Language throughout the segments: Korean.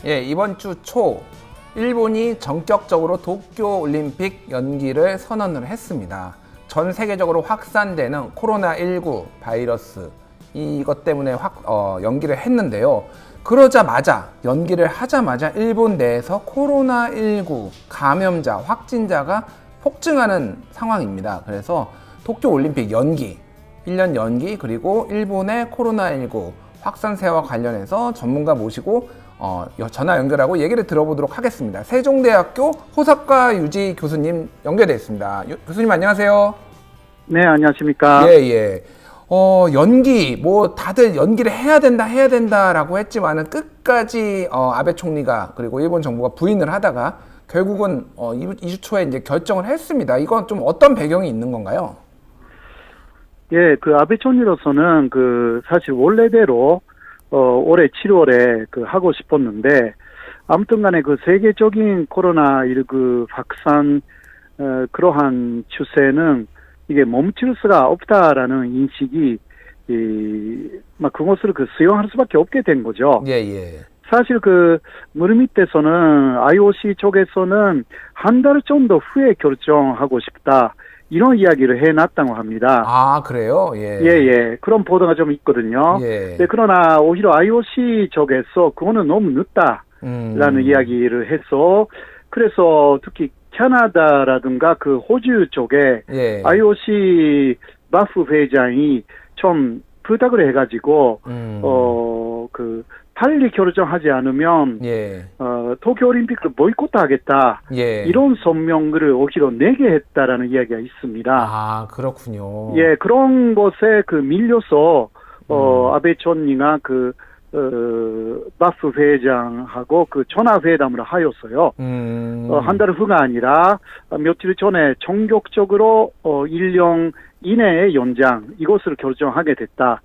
예, 이번 주 초 일본이 전격적으로 도쿄 올림픽 연기를 선언을 했습니다. 전 세계적으로 확산되는 코로나19 바이러스 이것 때문에 연기를 했는데요. 그러자마자 연기를 하자마자 일본 내에서 코로나19 감염자 확진자가 폭증하는 상황입니다. 그래서 도쿄 올림픽 연기 1년 연기, 그리고 일본의 코로나19 확산세와 관련해서 전문가 모시고 전화 연결하고 얘기를 들어보도록 하겠습니다. 세종대학교 호사카 유지 교수님 연결되어 있습니다. 교수님 안녕하세요. 네, 안녕하십니까. 예. 연기, 다들 연기를 해야 된다라고 했지만은 끝까지 아베 총리가 그리고 일본 정부가 부인을 하다가 결국은 2주 초에 이제 결정을 했습니다. 이건 좀 어떤 배경이 있는 건가요? 예, 아베 총리로서는 사실 원래대로 올해 7월에 하고 싶었는데, 아무튼 간에 세계적인 코로나19 확산, 그러한 추세는 이게 멈출 수가 없다라는 인식이, 그것을 수용할 수밖에 없게 된 거죠. 예. 사실 물밑에서는 IOC 쪽에서는 한 달 정도 후에 결정하고 싶다. 이런 이야기를 해놨다고 합니다. 아, 그래요? 예. 예. 그런 보도가 좀 있거든요. 예. 네, 그러나 오히려 IOC 쪽에서 그거는 너무 늦다라는 이야기를 해서, 그래서 특히 캐나다라든가 호주 쪽에 예. IOC 바프 회장이 좀 부탁을 해가지고, 빨리 결정하지 않으면, 예. 도쿄올림픽을 보이콧하겠다. 예. 이런 성명을 오히려 내게 했다라는 이야기가 있습니다. 아, 그렇군요. 예, 그런 것에 밀려서, 아베 총리가 바프 회장하고 전화회담을 하였어요. 한 달 후가 아니라 며칠 전에 전격적으로 1년 이내의 연장, 이것을 결정하게 됐다.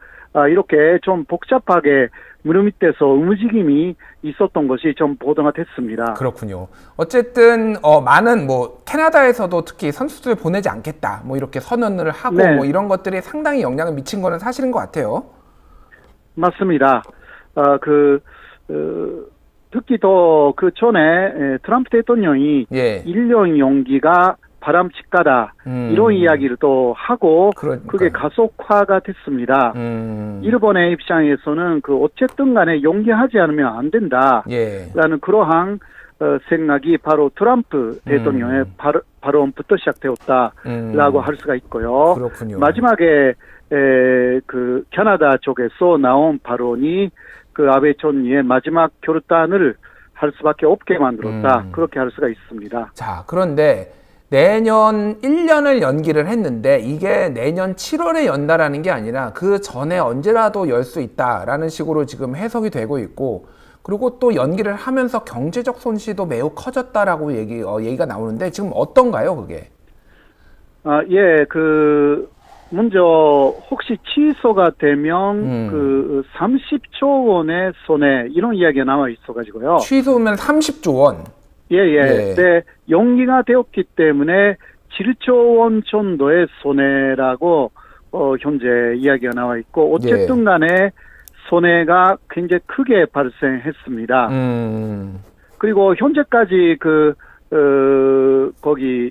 이렇게 좀 복잡하게 물밑에서 움직임이 있었던 것이 좀 보도가 됐습니다. 그렇군요. 어쨌든 많은 캐나다에서도 특히 선수들 보내지 않겠다 이렇게 선언을 하고 네. 이런 것들이 상당히 영향을 미친 거는 사실인 것 같아요. 맞습니다. 특히 더 전에 트럼프 대통령이 예. 1년 연기가 바람직하다 이런 이야기를 또 하고 그러니까요. 그게 가속화가 됐습니다. 일본의 입장에서는 어쨌든 간에 연기하지 않으면 안 된다라는 예. 그러한 생각이 바로 트럼프 대통령의 발언부터 시작되었다라고 할 수가 있고요. 그렇군요. 마지막에 캐나다 쪽에서 나온 발언이 아베 총리의 마지막 결단을 할 수밖에 없게 만들었다. 그렇게 할 수가 있습니다. 자, 그런데 내년 1년을 연기를 했는데 이게 내년 7월에 연다라는 게 아니라 그 전에 언제라도 열 수 있다라는 식으로 지금 해석이 되고 있고, 그리고 또 연기를 하면서 경제적 손실도 매우 커졌다라고 얘기가 나오는데 지금 어떤가요, 그게? 예, 먼저 혹시 취소가 되면 30조 원의 손해 이런 이야기가 나와 있어가지고요. 취소면 30조 원. 예. 예. 네, 연기가 되었기 때문에 7조 원 정도의 손해라고 현재 이야기가 나와 있고, 어쨌든 간에 손해가 굉장히 크게 발생했습니다. 그리고 현재까지 거기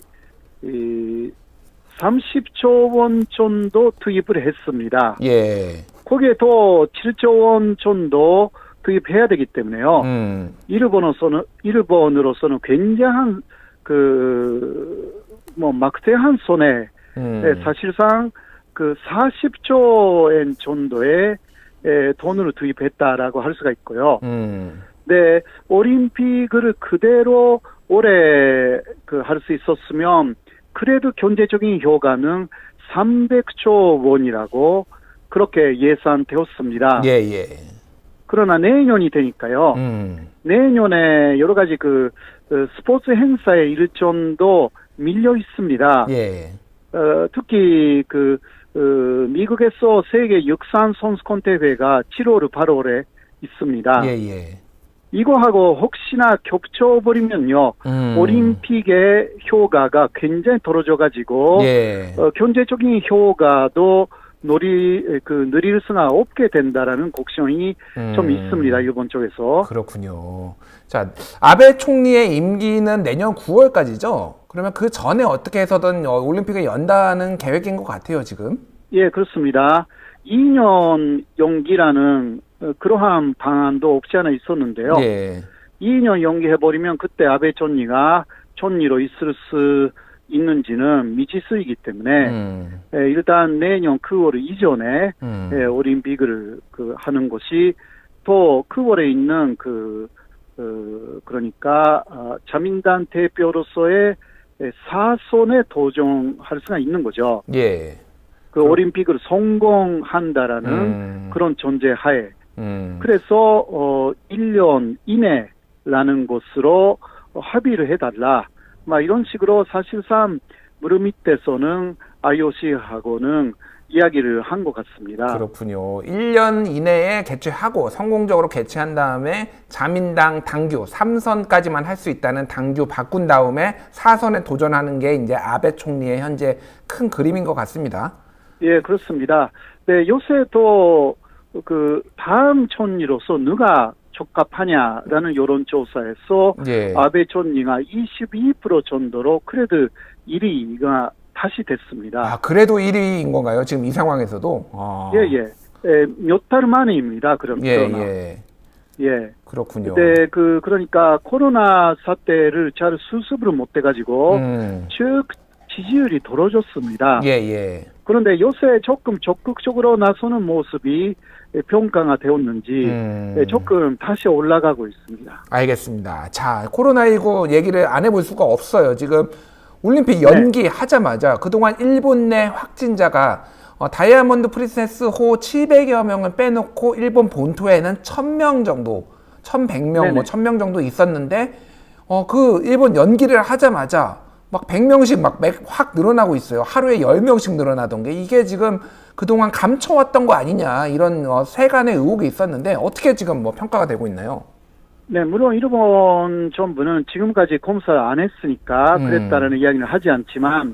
30조 원 정도 투입을 했습니다. 예. 거기에 더 7조 원 정도 투입해야 되기 때문에요. 일본으로서는 굉장한 막대한 손해, 사실상 40조 엔 정도의 돈을 투입했다라고 할 수가 있고요. 네, 올림픽을 그대로 올해 할 수 있었으면 그래도 경제적인 효과는 300조 원이라고 그렇게 예상되었습니다. 예. 그러나 내년이 되니까요. 내년에 여러 가지 스포츠 행사의 일정도 밀려 있습니다. 예. 특히 미국에서 세계 육상 선수권 대회가 7월, 8월에 있습니다. 예. 이거하고 혹시나 겹쳐버리면요, 올림픽의 효과가 굉장히 떨어져가지고, 예. 경제적인 효과도 느릴 수가 없게 된다라는 걱정이 좀 있습니다. 일본 쪽에서. 그렇군요. 자, 아베 총리의 임기는 내년 9월까지죠? 그러면 그 전에 어떻게 해서든 올림픽을 연다는 계획인 것 같아요, 지금? 예, 그렇습니다. 2년 연기라는 그러한 방안도 없지 않아 있었는데요. 예. 2년 연기해버리면 그때 아베 총리가 총리로 있을 수 있는지는 미지수이기 때문에 일단 내년 9월 이전에 올림픽을 하는 것이 또 9월에 있는 그러니까 자민당 대표로서의 사선에 도전할 수가 있는 거죠. 예. 올림픽을 성공한다라는 그런 전제하에 그래서 1년 이내라는 것으로 합의를 해달라. 이런 식으로 사실상 물밑에서는 IOC하고는 이야기를 한 것 같습니다. 그렇군요. 1년 이내에 개최하고 성공적으로 개최한 다음에 자민당 당규 3선까지만 할 수 있다는 당규 바꾼 다음에 4선에 도전하는 게 이제 아베 총리의 현재 큰 그림인 것 같습니다. 예, 그렇습니다. 네, 요새 또 다음 총리로서 누가 적합하냐라는 여론조사에서 예. 아베 총리가 22% 정도로 그래도 1위가 다시 됐습니다. 아, 그래도 1위인 건가요? 지금 이 상황에서도? 아. 예. 몇 달 만에입니다. 그러나. 예. 그렇군요. 네, 그러니까 코로나 사태를 잘 수습을 못 해가지고 즉 지지율이 떨어졌습니다. 예. 그런데 요새 조금 적극적으로 나서는 모습이 평가가 되었는지 조금 다시 올라가고 있습니다. 알겠습니다. 자, 코로나19 얘기를 안 해볼 수가 없어요. 지금 올림픽 연기하자마자 그동안 일본 내 확진자가 다이아몬드 프린세스 호 700여 명을 빼놓고 일본 본토에는 1000명 정도, 1100명, 1000명 정도 있었는데 일본 연기를 하자마자 막 100명씩 확 늘어나고 있어요. 하루에 10명씩 늘어나던 게 이게 지금 그동안 감춰왔던 거 아니냐 이런 세간의 의혹이 있었는데 어떻게 지금 평가가 되고 있나요? 네, 물론 일본 정부는 지금까지 검사를 안 했으니까 그랬다는 이야기를 하지 않지만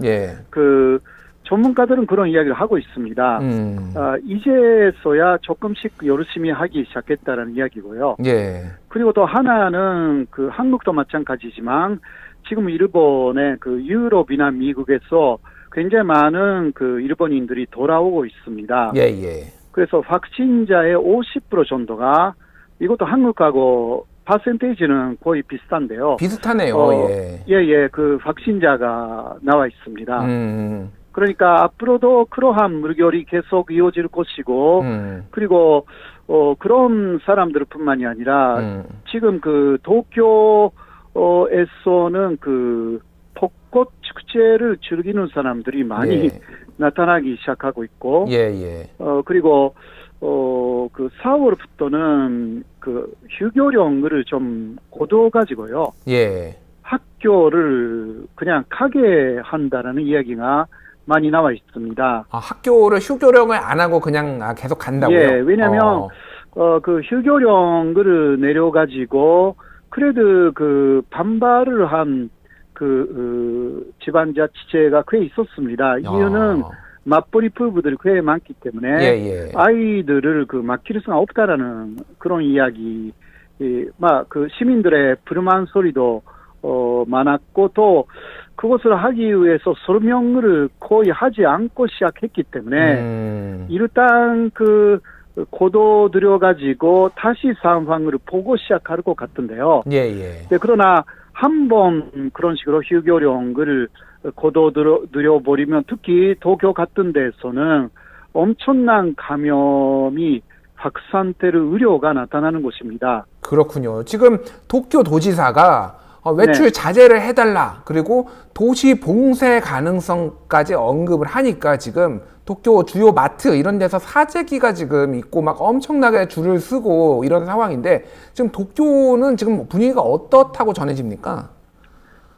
전문가들은 그런 이야기를 하고 있습니다. 이제서야 조금씩 열심히 하기 시작했다는 이야기고요. 예. 그리고 또 하나는 한국도 마찬가지지만 지금 일본의 유럽이나 미국에서 굉장히 많은 일본인들이 돌아오고 있습니다. 예. 그래서 확진자의 50% 정도가 이것도 한국하고 퍼센테이지는 거의 비슷한데요. 비슷하네요. 확진자가 나와 있습니다. 그러니까 앞으로도 그러한 물결이 계속 이어질 것이고 그리고 그런 사람들뿐만이 아니라 지금 도쿄에서는 벚꽃 축제를 즐기는 사람들이 많이 나타나기 시작하고 있고 그리고 4월부터는 휴교령을 좀 거둬가지고요. 학교를 그냥 가게 한다라는 이야기가 많이 나와 있습니다. 아, 학교를 휴교령을 안 하고 그냥 계속 간다고요? 예, 왜냐하면 휴교령을 내려가지고 그래도 반발을 한 지방자치제가 꽤 있었습니다. 이유는 맞벌이 부부들이 꽤 많기 때문에 아이들을 맡길 수가 없다라는 그런 이야기, 시민들의 불만 소리도 많았고 또 그것을 하기 위해서 설명을 거의 하지 않고 시작했기 때문에 일단 고도 들여가지고 다시 상황을 보고 시작할 것 같은데요. 네, 그러나 한번 그런 식으로 휴교령을 고도 들여버리면 특히 도쿄 같은 데서는 엄청난 감염이 확산될 우려가 나타나는 것입니다. 그렇군요. 지금 도쿄 도지사가 외출 자제를 해달라. 그리고 도시 봉쇄 가능성까지 언급을 하니까 지금 도쿄 주요 마트 이런 데서 사재기가 지금 있고 막 엄청나게 줄을 서고 이런 상황인데 지금 도쿄는 지금 분위기가 어떻다고 전해집니까?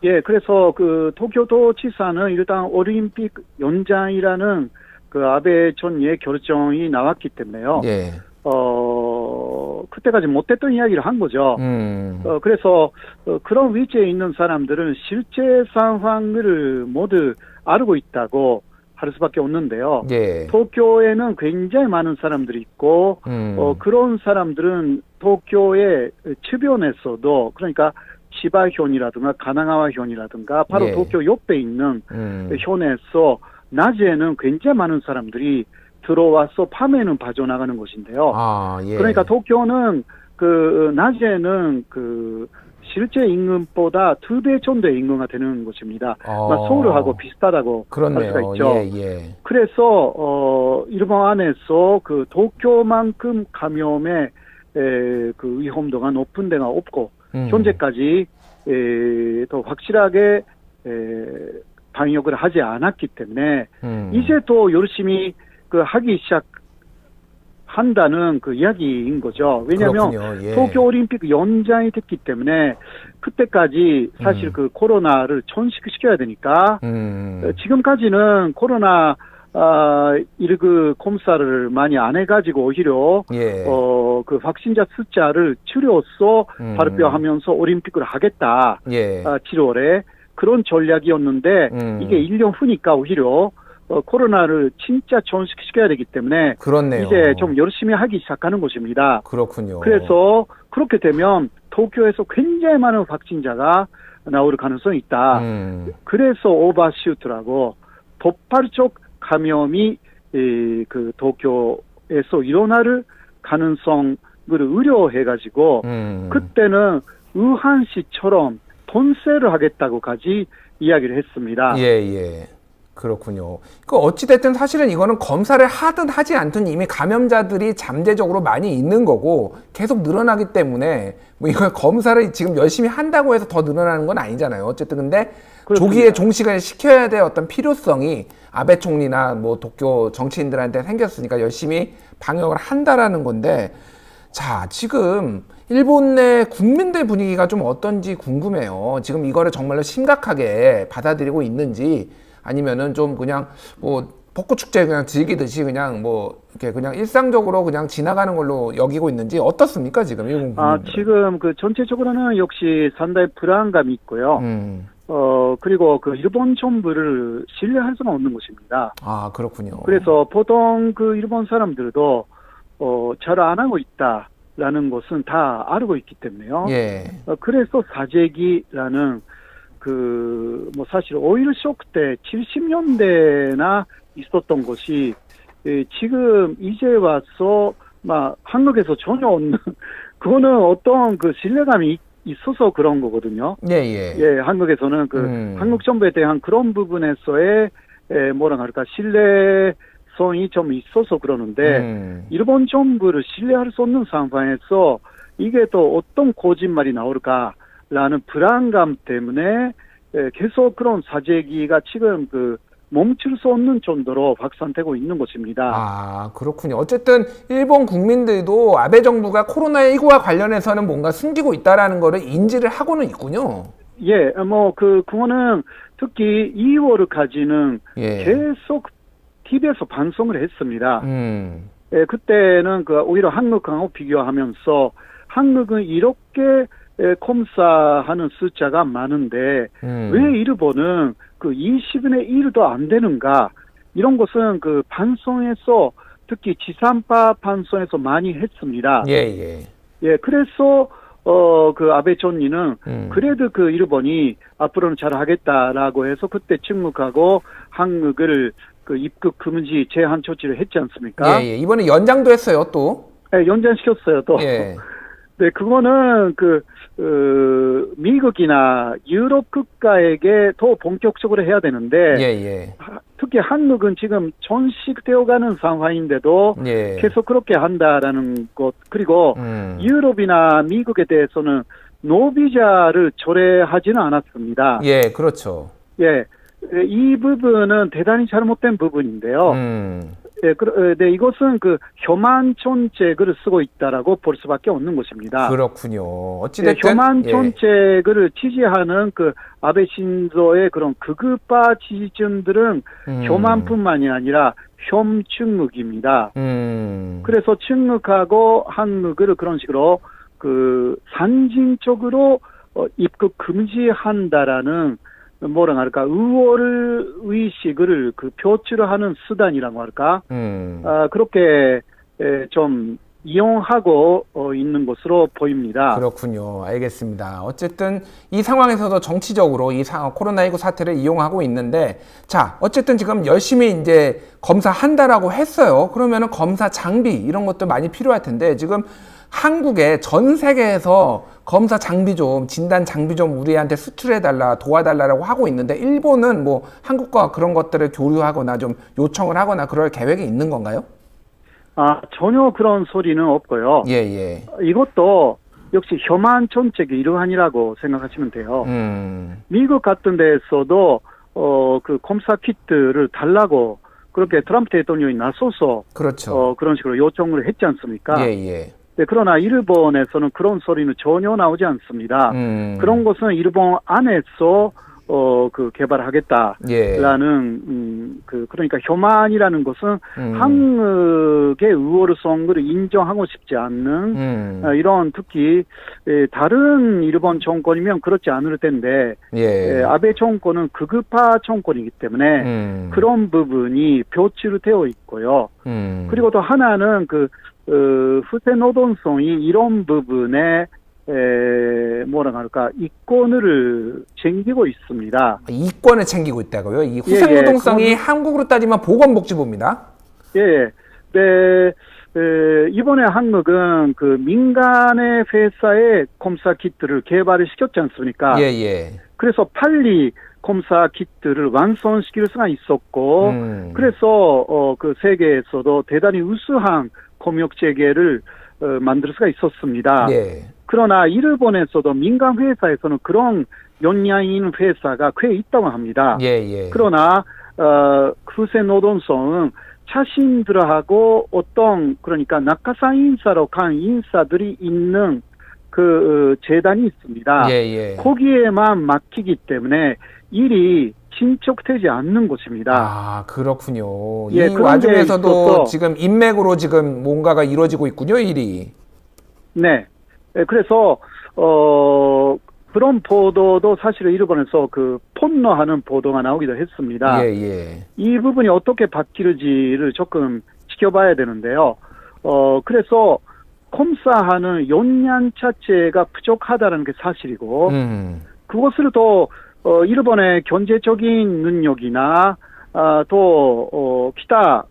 예, 그래서 도쿄도지사는 일단 올림픽 연장이라는 아베 총리의 결정이 나왔기 때문에요. 그때까지 못했던 이야기를 한 거죠. 그래서 그런 위치에 있는 사람들은 실제 상황을 모두 알고 있다고 할 수밖에 없는데요. 예. 도쿄에는 굉장히 많은 사람들이 있고 그런 사람들은 도쿄의 주변에서도 그러니까 치바현이라든가 가나가와현이라든가 바로 예. 도쿄 옆에 있는 현에서 낮에는 굉장히 많은 사람들이 들어와서 밤에는 빠져나가는 것인데요. 아, 예. 그러니까 도쿄는 그 낮에는 그 실제 임금보다 2배 정도의 임금가 되는 것입니다. 서울하고 비슷하다고 그렇네요. 할 수가 있죠. 예, 예. 그래서 일본 안에서 그 도쿄만큼 감염의 그 위험도가 높은 데가 없고 현재까지 더 확실하게 방역을 하지 않았기 때문에 이제 또 열심히 그 하기 시작한다는 그 이야기인 거죠. 왜냐하면 예. 도쿄올림픽 연장이 됐기 때문에 그때까지 사실 그 코로나를 전식시켜야 되니까 지금까지는 코로나 19 검사를 많이 안 해가지고 오히려 예. 그 확진자 숫자를 줄여서 발표하면서 올림픽을 하겠다. 예. 7월에 그런 전략이었는데 이게 1년 후니까 오히려 코로나를 진짜 전식시켜야 되기 때문에 그렇네요. 이제 좀 열심히 하기 시작하는 것입니다. 그렇군요. 그래서 그렇게 되면 도쿄에서 굉장히 많은 확진자가 나올 가능성이 있다. 그래서 오버슈트라고 폭발적 감염이 그 도쿄에서 일어날 가능성을 우려해가지고 그때는 우한시처럼 본세를 하겠다고까지 이야기를 했습니다. 예, 예. 그렇군요. 그 어찌됐든 사실은 이거는 검사를 하든 하지 않든 이미 감염자들이 잠재적으로 많이 있는 거고 계속 늘어나기 때문에 뭐 이거 검사를 지금 열심히 한다고 해서 더 늘어나는 건 아니잖아요. 어쨌든 근데 그렇습니다. 조기에 종식을 시켜야 될 어떤 필요성이 아베 총리나 뭐 도쿄 정치인들한테 생겼으니까 열심히 방역을 한다라는 건데 자, 지금 일본 내 국민들 분위기가 좀 어떤지 궁금해요. 지금 이거를 정말로 심각하게 받아들이고 있는지 아니면은 좀 그냥 뭐 벚꽃 축제 그냥 즐기듯이 그냥 뭐 이렇게 그냥 일상적으로 그냥 지나가는 걸로 여기고 있는지 어떻습니까 지금 일본 국민들? 지금 그 전체적으로는 역시 상당히 불안감이 있고요. 그리고 그 일본 정부를 신뢰할 수는 없는 것입니다. 아, 그렇군요. 그래서 보통 그 일본 사람들도 잘 안 하고 있다라는 것은 다 알고 있기 때문에요. 예. 그래서 사재기라는 뭐 사실 오일 쇼크 때 70년대나 있었던 것이 지금 이제 와서 막 한국에서 전혀 없는 그거는 어떤 그 신뢰감이 있어서 그런 거거든요. 예, 예. 예, 한국에서는 그 한국 정부에 대한 그런 부분에서의 뭐라 할까 신뢰성이 좀 있어서 그러는데 일본 정부를 신뢰할 수 없는 상황에서 이게 또 어떤 거짓말이 나올까라는 불안감 때문에 계속 그런 사재기가 지금 그 멈출 수 없는 정도로 확산되고 있는 것입니다. 아, 그렇군요. 어쨌든 일본 국민들도 아베 정부가 코로나19와 관련해서는 뭔가 숨기고 있다라는 거를 인지를 하고는 있군요. 예, 뭐 그거는 특히 2월까지는 예. 계속 TV에서 방송을 했습니다. 예, 그때는 그 오히려 한국하고 비교하면서 한국은 이렇게 검사하는 숫자가 많은데 왜 일본은 그 20분의 1도 안 되는가 이런 것은 그 방송에서 특히 지상파 방송에서 많이 했습니다. 예, 예. 예, 그래서 그 아베 총리는 그래도 그 일본이 앞으로는 잘 하겠다라고 해서 그때 중국하고 한국을 그 입국 금지 제한 조치를 했지 않습니까? 예, 예. 이번에 연장도 했어요, 또. 네, 연장시켰어요, 또. 예. 네, 그거는 미국이나 유럽 국가에게 더 본격적으로 해야 되는데, 예, 예. 특히 한국은 지금 전식되어가는 상황인데도 예. 계속 그렇게 한다라는 것, 그리고 유럽이나 미국에 대해서는 노비자를 철회하지는 않았습니다. 예, 그렇죠. 예, 이 부분은 대단히 잘못된 부분인데요. 네, 이것은 그 혐한 정책을 쓰고 있다라고 볼 수밖에 없는 것입니다. 그렇군요. 네, 어찌됐든 혐한 정책을 지지하는 그 아베 신조의 그런 극우파 지지층들은 혐한뿐만이 아니라 혐중국입니다. 그래서 중국하고 한국을 그런 식으로 그 상징적으로 입국 금지한다라는 뭐라 할까, 의월 의식을 그 표출하는 수단이라고 할까, 그렇게 좀 이용하고 있는 것으로 보입니다. 그렇군요. 알겠습니다. 어쨌든 이 상황에서도 정치적으로 이 코로나19 사태를 이용하고 있는데, 자, 어쨌든 지금 열심히 이제 검사한다라고 했어요. 그러면은 검사 장비 이런 것도 많이 필요할 텐데, 지금 한국에 전 세계에서 검사 장비 좀, 진단 장비 좀 우리한테 수출해달라, 도와달라고 하고 있는데, 일본은 뭐 한국과 그런 것들을 교류하거나 좀 요청을 하거나 그럴 계획이 있는 건가요? 전혀 그런 소리는 없고요. 예, 예. 이것도 역시 혐한 정책의 일환이라고 생각하시면 돼요. 미국 같은 데에서도 그 검사 키트를 달라고 그렇게 트럼프 대통령이 나서서 그렇죠. 그런 식으로 요청을 했지 않습니까? 예, 예. 네, 그러나 일본에서는 그런 소리는 전혀 나오지 않습니다. 그런 것은 일본 안에서 그 개발하겠다라는 예. 그러니까 혐한이라는 것은 한국의 의월성을 인정하고 싶지 않는 이런 특히 다른 일본 정권이면 그렇지 않을 텐데 예. 아베 정권은 극우파 정권이기 때문에 그런 부분이 표출되어 있고요. 그리고 또 하나는 그 후세 노동성이 이런 부분에 뭐라 할까, 이권을 챙기고 있습니다. 이권을 챙기고 있다고요? 이 후생노동성이 한국으로 따지면 보건복지부입니다. 예, 네, 이번에 한국은 그 민간의 회사에 검사 키트를 개발을 시켰지 않습니까? 예, 예. 그래서 빨리 검사 키트를 완성시킬 수가 있었고, 그래서 그 세계에서도 대단히 우수한 검역 체계를 만들 수가 있었습니다. 예. 그러나 일본에서도 민간 회사에서는 그런 역량인 회사가 꽤 있다고 합니다. 예, 예. 그러나 후세 노동성은 자신들하고 어떤 그러니까 낙하산 인사로 간 인사들이 있는 그 재단이 있습니다. 예, 예. 거기에만 맡기기 때문에 일이 진척되지 않는 것입니다. 아, 그렇군요. 예, 이 와중에서도 지금 인맥으로 지금 뭔가가 이루어지고 있군요, 일이. 네. 그래서 그런 보도도 사실은 일본에서 그 폭로하는 보도가 나오기도 했습니다. 예, 예. 이 부분이 어떻게 바뀔지를 조금 지켜봐야 되는데요. 그래서 검사하는 역량 자체가 부족하다는 게 사실이고, 그것을 또 일본의 경제적인 능력이나 또 기타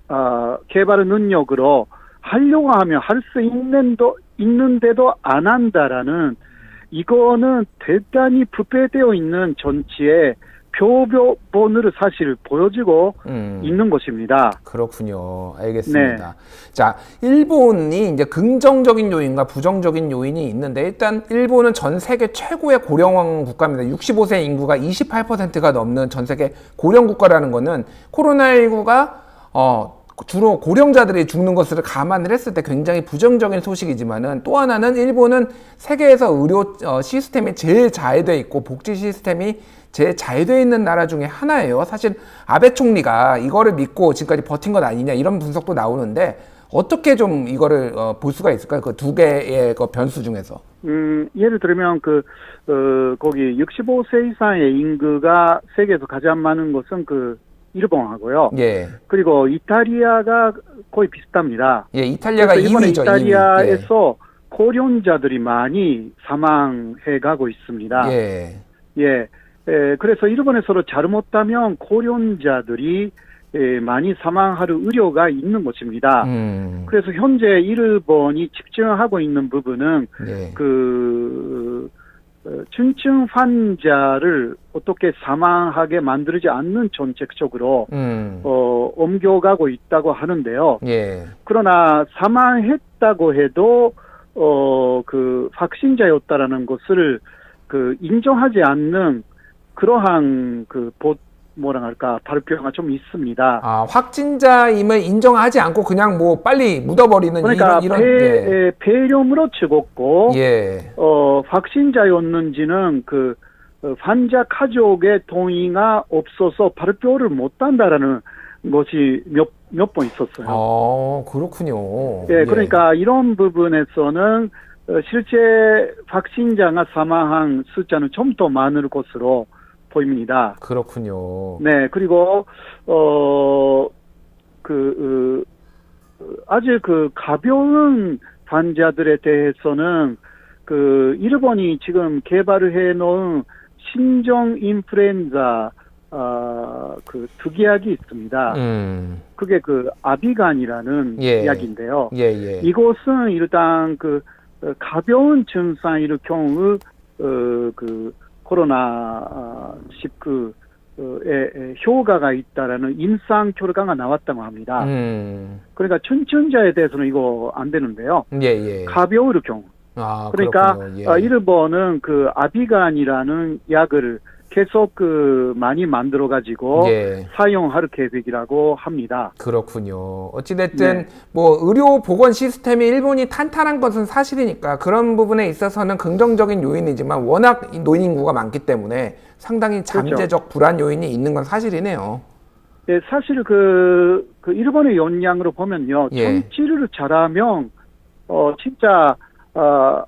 개발 능력으로 하려고 하면 할 수 있는데도 안 한다라는, 이거는 대단히 부패되어 있는 정치의 표본으로 사실 보여지고 있는 것입니다. 그렇군요. 알겠습니다. 네. 자, 일본이 이제 긍정적인 요인과 부정적인 요인이 있는데, 일단 일본은 전 세계 최고의 고령 국가입니다. 65세 인구가 28%가 넘는 전 세계 고령 국가라는 거는 코로나19가 주로 고령자들이 죽는 것을 감안을 했을 때 굉장히 부정적인 소식이지만은, 또 하나는 일본은 세계에서 의료 시스템이 제일 잘 돼 있고 복지 시스템이 제일 잘 돼 있는 나라 중에 하나예요. 사실 아베 총리가 이거를 믿고 지금까지 버틴 것 아니냐 이런 분석도 나오는데, 어떻게 좀 이거를 볼 수가 있을까요? 그 두 개의 그 변수 중에서. 예를 들면 거기 65세 이상의 인구가 세계에서 가장 많은 것은 일본하고요. 예. 그리고 이탈리아가 거의 비슷합니다. 예, 이탈리아가 2위죠. 이탈리아에서 2위. 고령자들이 많이 사망해 가고 있습니다. 예. 예. 그래서 일본에서도 잘못하면 고령자들이 많이 사망할 우려가 있는 것입니다. 그래서 현재 일본이 집중하고 있는 부분은 예. 중증 환자를 어떻게 사망하게 만들지 않는 정책적으로 옮겨가고 있다고 하는데요. 예. 그러나 사망했다고 해도 확진자였다라는 것을 인정하지 않는 그러한 발표가 좀 있습니다. 아, 확진자임을 인정하지 않고 그냥 뭐 빨리 묻어버리는, 그러니까 이런 폐렴으로 죽었고, 예. 확진자였는지는 환자 가족의 동의가 없어서 발표를 못한다라는 것이 몇 번 있었어요. 그렇군요. 예, 그러니까 이런 부분에서는 실제 확진자가 사망한 숫자는 좀 더 많을 것으로 보입니다. 그렇군요. 네, 그리고 아주 가벼운 환자들에 대해서는 일본이 지금 개발을 해놓은 신종 인플루엔자 특이약이 있습니다. 그게 아비간이라는 예. 약인데요. 예, 예. 이것은 일단 가벼운 증상일 경우 코로나 19에 효과가 있다라는 임상 결과가 나왔다고 합니다. 그러니까 춘천자에 대해서는 이거 안 되는데요. 예, 예. 가벼울 경우. 아, 그러니까 그렇군요. 예. 일본은 아비간이라는 약을 계속 많이 만들어 가지고 예. 사용할 계획이라고 합니다. 그렇군요. 어찌됐든 네. 뭐 의료 보건 시스템이 일본이 탄탄한 것은 사실이니까 그런 부분에 있어서는 긍정적인 요인이지만 워낙 이 노인 인구가 많기 때문에 상당히 잠재적 불안 요인이 있는 건 사실이네요. 예, 사실 일본의 역량으로 보면요. 예. 정치를 잘하면 진짜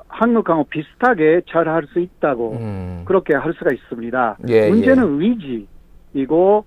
한국하고 비슷하게 잘 할 수 있다고 그렇게 할 수가 있습니다. 예, 문제는 의지이고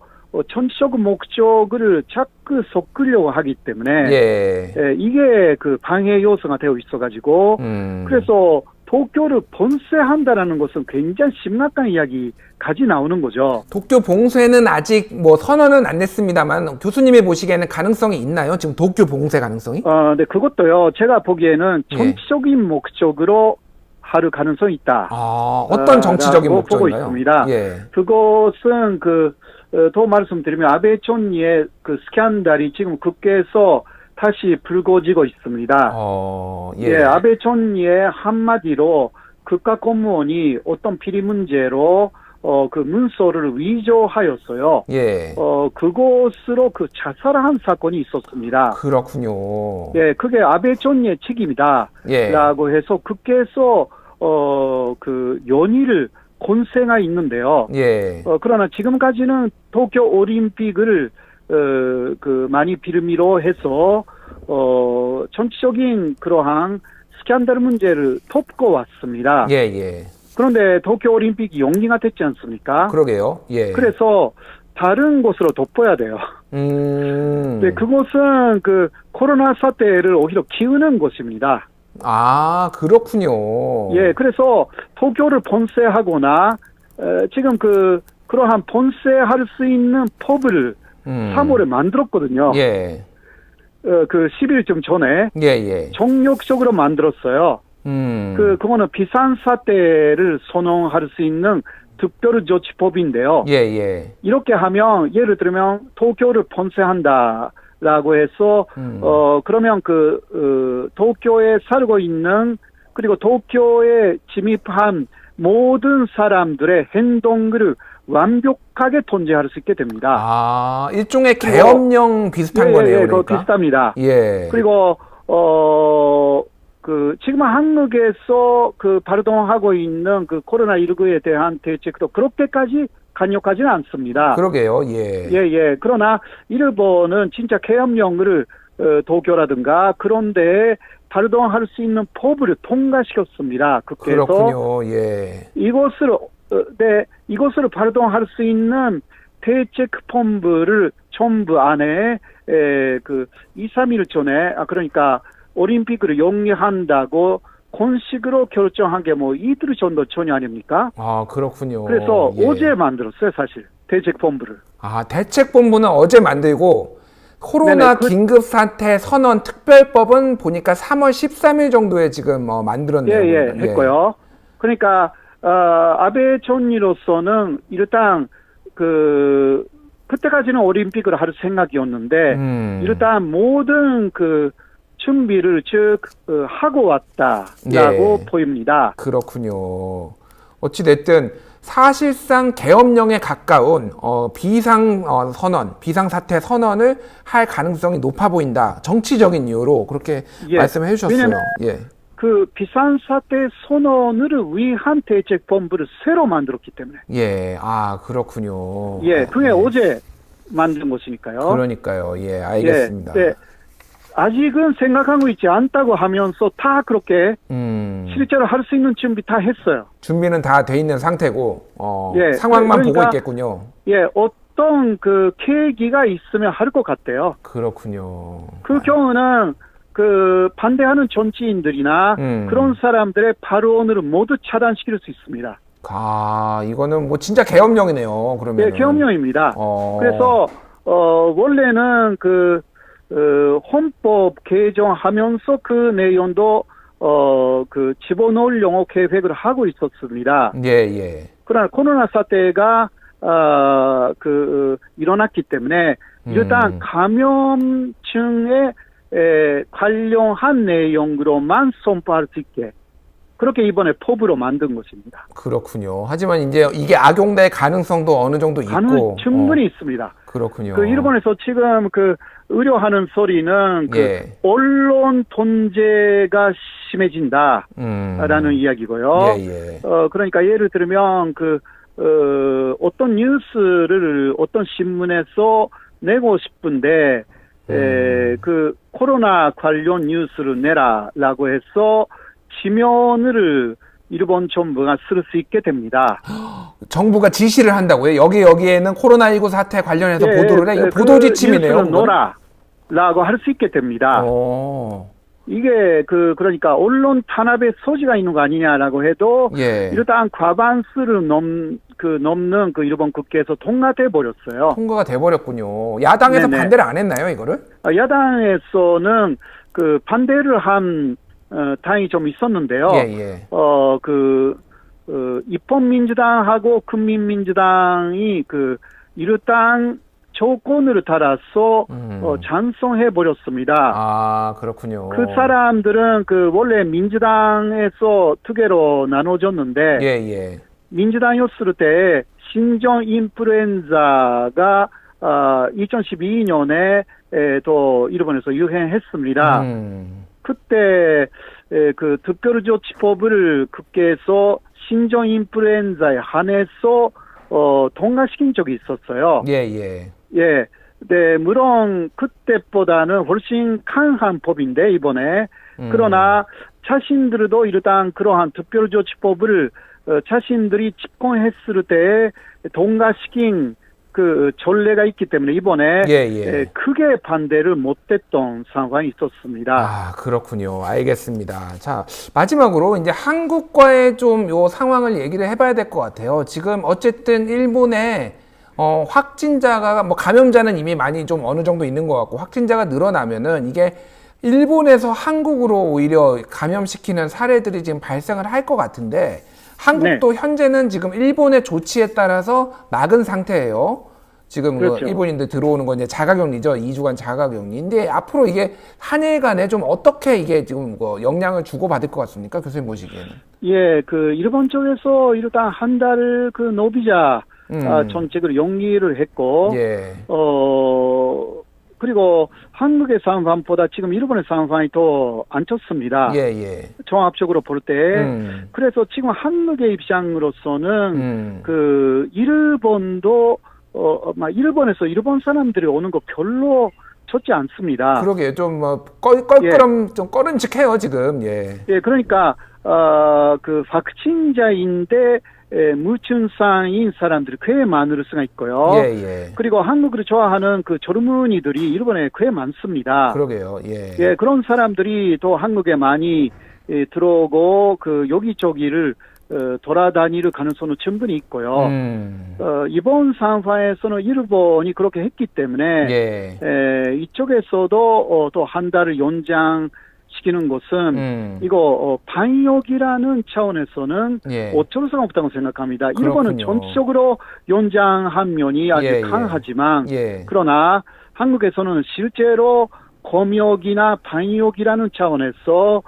정치적 목적을 자꾸 섞으려고 하기 때문에 예. 이게 방해 요소가 되어 있어가지고 그래서 도쿄를 번쇄한다라는 것은 굉장히 심각한 이야기까지 나오는 거죠. 도쿄 봉쇄는 아직 뭐 선언은 안 냈습니다만 교수님이 보시기에는 가능성이 있나요? 지금 도쿄 봉쇄 가능성이? 네, 그것도요. 제가 보기에는 예. 정치적인 목적으로 할 가능성이 있다. 어떤 정치적인 라고 목적인가요? 보고 있습니다. 예. 그것은 더 말씀드리면 아베 총리의 스캔들이 지금 국회에서 다시 불거지고 있습니다. 예. 아베 총리의 한마디로 국가 공무원이 어떤 비리 문제로 문서를 위조하였어요. 예. 그것으로 자살한 사건이 있었습니다. 그렇군요. 예, 그게 아베 총리의 책임이다. 예. 라고 해서 국회에서 연의를 권세가 있는데요. 예. 그러나 지금까지는 도쿄 올림픽을 많이 빌미로 해서 정치적인 그러한 스캔들 문제를 덮고 왔습니다. 예, 예. 그런데 도쿄 올림픽이 연기가 됐지 않습니까? 그러게요. 예. 그래서 다른 곳으로 덮어야 돼요. 네, 그곳은 코로나 사태를 오히려 키우는 곳입니다. 아, 그렇군요. 예, 그래서 도쿄를 번쇄하거나 지금 그러한 번쇄할 수 있는 법을 3월에 만들었거든요. 예. 10일쯤 전에 예, 예. 정력적으로 만들었어요. 그거는 비상사태를 선언할 수 있는 특별조치법인데요. 예, 예. 이렇게 하면 예를 들면 도쿄를 번쇄한다라고 해서 그러면 도쿄에 살고 있는 그리고 도쿄에 침입한 모든 사람들의 행동을 완벽하게 통제할 수 있게 됩니다. 아, 일종의 계엄령 비슷한 거네요. 예, 그러니까. 비슷합니다. 예. 그리고 지금 한국에서 발동하고 있는 코로나19에 대한 대책도 그렇게까지 강력하지는 않습니다. 그러게요. 예. 예. 그러나 일본은 진짜 계엄령을 도쿄라든가 그런데 발동할 수 있는 법을 통과시켰습니다. 국회에서. 그렇군요. 예. 이것을 발동할 수 있는 대책본부를 정부 안에 2, 3일 전에 그러니까 올림픽을 연기한다고 공식으로 결정한 게 이틀 정도 전이 아닙니까? 아, 그렇군요. 그래서 예. 어제 만들었어요, 사실. 대책본부를. 아, 대책본부는 어제 만들고 코로나 네네, 긴급사태 선언 특별법은 보니까 3월 13일 정도에 지금 만들었네요. 예, 했고요. 그러니까 아베 총리로서는 일단 그때까지는 올림픽을 할 생각이었는데 일단 모든 준비를 하고 왔다라고 보입니다. 그렇군요. 어찌됐든 사실상 계엄령에 가까운 비상사태 선언을 할 가능성이 높아 보인다. 정치적인 이유로 그렇게 말씀을 해주셨어요. 예. 비상사태 선언을 위한 대책본부를 새로 만들었기 때문에. 예, 그렇군요. 예, 그게 어제 만든 것이니까요. 그러니까요. 예, 알겠습니다. 네. 아직은 생각하고 있지 않다고 하면서 다 그렇게 실제로 할 수 있는 준비 다 했어요. 준비는 다 돼 있는 상태고 예, 상황만 보고 그러니까, 있겠군요. 예, 어떤 그 계기가 있으면 할 것 같아요. 그렇군요. 그 경우는 그 반대하는 정치인들이나 그런 사람들의 발언을 모두 차단시킬 수 있습니다. 이거는 뭐 진짜 계엄령이네요. 그러면. 예, 계엄령입니다. 그래서 원래는 헌법 개정하면서 그 내용도 집어넣으려고 계획을 하고 있었습니다. 예. 그러나 코로나 사태가 일어났기 때문에 일단 감염증에 관련한 내용으로만 선포할 수 있게 그렇게 이번에 법으로 만든 것입니다. 그렇군요. 하지만 이제 이게 악용될 가능성도 어느 정도 있고. 충분히 있습니다. 그렇군요. 일본에서 지금 의료하는 소리는 예. 언론 통제가 심해진다라는 이야기고요. 예. 그러니까 예를 들면 어떤 뉴스를 어떤 신문에서 내고 싶은데 코로나 관련 뉴스를 내라라고 해서 지면을 일본 정부가 쓸 수 있게 됩니다. 정부가 지시를 한다고요? 여기에는 코로나19 사태 관련해서 보도를 해? 이거 보도 지침이네요. 뉴스를 넣어라라고 할 수 있게 됩니다. 이게 그러니까 언론 탄압의 소지가 있는 거 아니냐라고 해도 일단 과반수를 넘는 일본 국회에서 통과돼 버렸어요. 통과가 돼 버렸군요. 야당에서 반대를 안 했나요, 이거를? 야당에서는 반대를 한 당이 좀 있었는데요. 입헌민주당하고 국민민주당이 일당 조건을 따라서 찬성해 버렸습니다. 그렇군요. 그 사람들은 원래 민주당에서 두 개로 나눠졌는데 민주당이었을 때 신종 인플루엔자가 2012년에 또 일본에서 유행했습니다. 그때 특별조치법을 국회에서 신종 인플루엔자에 한해서 통과시킨 적이 있었어요. 네, 물론 그때보다는 훨씬 강한 법인데 이번에 그러나 자신들도 일단 그러한 특별조치법을 자신들이 집권했을 때 통과시킨 전례가 있기 때문에 이번에 크게 반대를 못했던 상황이 있었습니다. 그렇군요. 알겠습니다. 자, 마지막으로 이제 한국과의 좀 요 상황을 얘기를 해봐야 될 것 같아요. 지금 어쨌든 일본에 확진자가 감염자는 이미 많이 좀 어느 정도 있는 것 같고 확진자가 늘어나면은 이게 일본에서 한국으로 오히려 감염시키는 사례들이 지금 발생을 할 것 같은데 한국도 현재는 지금 일본의 조치에 따라서 막은 상태예요. 지금 일본인들 들어오는 건 이제 자가격리죠. 2주간 자가격리인데 앞으로 이게 한 해간에 좀 어떻게 이게 지금 영향을 주고받을 것 같습니까? 교수님 보시기에는. 예, 일본 쪽에서 일단 한 달을 노비자 정책을 연기를 했고, 그리고 한국의 상황보다 지금 일본의 상황이 더 안 좋습니다. 종합적으로 볼 때. 그래서 지금 한국의 입장으로서는 일본도 일본에서 일본 사람들이 오는 거 별로 좋지 않습니다. 그러게요. 좀 좀 꺼름직해요 지금. 그러니까 확진자인데 무증상인 사람들이 꽤 많을 수가 있고요. 그리고 한국을 좋아하는 젊은이들이 일본에 꽤 많습니다. 그러게요. 그런 사람들이 또 한국에 많이 들어오고 여기저기를 돌아다닐 가능성은 충분히 있고요. 이번 상황에서는 일본이 그렇게 했기 때문에 이쪽에서도 또 한 달을 연장시키는 것은 이거 방역이라는 차원에서는 어쩔 수가 없다고 생각합니다. 일본은 전적으로 연장한 면이 아주 강하지만 그러나 한국에서는 실제로 검역이나 방역이라는 차원에서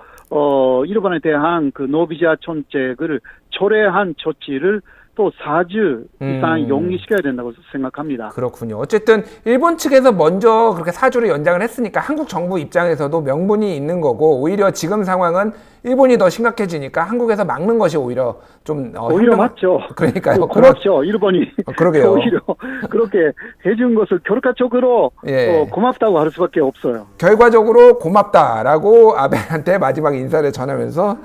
일본에 대한 노비자 정책을 초래한 조치를 또 4주 이상 음. 연기시켜야 된다고 생각합니다. 그렇군요. 어쨌든 일본 측에서 먼저 그렇게 4주를 연장을 했으니까 한국 정부 입장에서도 명분이 있는 거고, 오히려 지금 상황은 일본이 더 심각해지니까 한국에서 막는 것이 오히려 좀 오히려 맞죠. 그러니까요. 고맙죠. 일본이 그러게요. 오히려 그렇게 해준 것을 결과적으로 예. 고맙다고 할 수밖에 없어요. 결과적으로 고맙다라고 아베한테 마지막 인사를 전하면서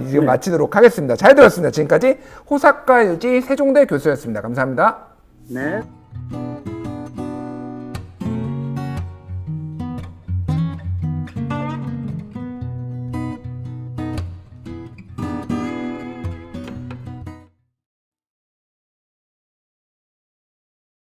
지금 마치도록 하겠습니다. 잘 들었습니다. 지금까지 호사카 유지 세종대 교수였습니다. 감사합니다. 네.